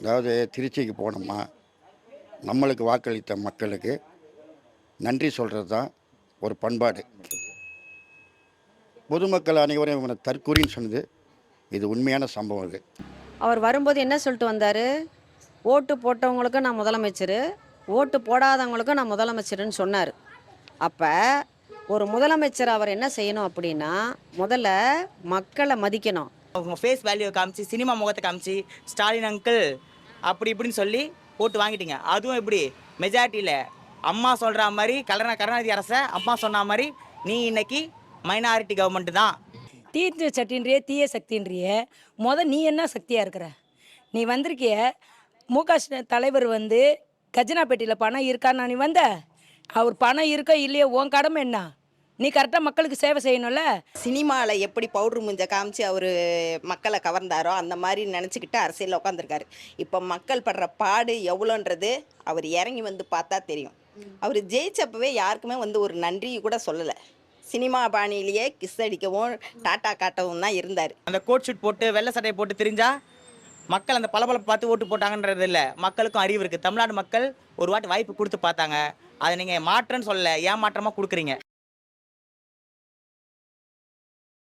அதாவது திருச்சிக்கு போனோமா, நம்மளுக்கு வாக்களித்த மக்களுக்கு நன்றி சொல்கிறது தான் ஒரு பண்பாடு. பொதுமக்கள் அனைவரும் இவனை தற்கூரின்னு சொன்னது இது உண்மையான சம்பவம் இது. அவர் வரும்போது என்ன சொல்லிட்டு வந்தார்? ஓட்டு போட்டவங்களுக்கு நான் முதலமைச்சர், ஓட்டு போடாதவங்களுக்கும் நான் முதலமைச்சர்னு சொன்னார். அப்போ ஒரு முதலமைச்சர் அவர் என்ன செய்யணும் அப்படின்னா, முதல்ல மக்களை மதிக்கணும். அவங்க ஃபேஸ் வேல்யூவை காமிச்சு, சினிமா முகத்தை காமிச்சு, ஸ்டாலின் அங்கிள் அப்படி இப்படின்னு சொல்லி ஓட்டு வாங்கிட்டீங்க. அதுவும் எப்படி மெஜாரிட்டியில் அம்மா சொல்கிற மாதிரி கருணாநிதி அரசை அம்மா சொன்ன மாதிரி நீ இன்னைக்கு மைனாரிட்டி கவர்மெண்ட் தான். தீய சட்டின்றிய தீய சக்தின்றிய நீ என்ன சக்தியாக இருக்கிற? நீ வந்திருக்கிய தலைவர் கஜனா பெட்டியில் பணம் இருக்கான்னா நீ வந்த? அவர் பணம் இருக்கோ இல்லையோ உன் கடமை என்ன? நீ கரெக்டாக மக்களுக்கு சேவை செய்யணும்ல. சினிமாவில் எப்படி பவுட்ரு முஞ்ச காமிச்சு அவர் மக்களை கவர்ந்தாரோ அந்த மாதிரி நினச்சிக்கிட்டு அரசியலில் உட்காந்துருக்காரு. இப்போ மக்கள் படுற பாடு எவ்வளோன்றது அவர் இறங்கி வந்து பார்த்தா தெரியும். அவர் ஜெயிச்சப்பவே யாருக்குமே ஒரு நன்றி கூட சொல்லலை. சினிமா பாணியிலேயே கிஸ் அடிக்கவும் டாட்டா காட்டவும் தான் இருந்தார். அந்த கோட் ஷூட் போட்டு வெள்ளை சட்டையை போட்டு தெரிஞ்சா மக்கள் அந்த பளபளப்பு பார்த்து ஓட்டு போட்டாங்கன்றது இல்லை. மக்களுக்கும் அறிவு இருக்குது. தமிழ்நாடு மக்கள் ஒரு வாட்டி வாய்ப்பு கொடுத்து பார்த்தாங்க. அதை நீங்கள் மாற்றன்னு சொல்லலை, ஏமாற்றமாக கொடுக்குறீங்க.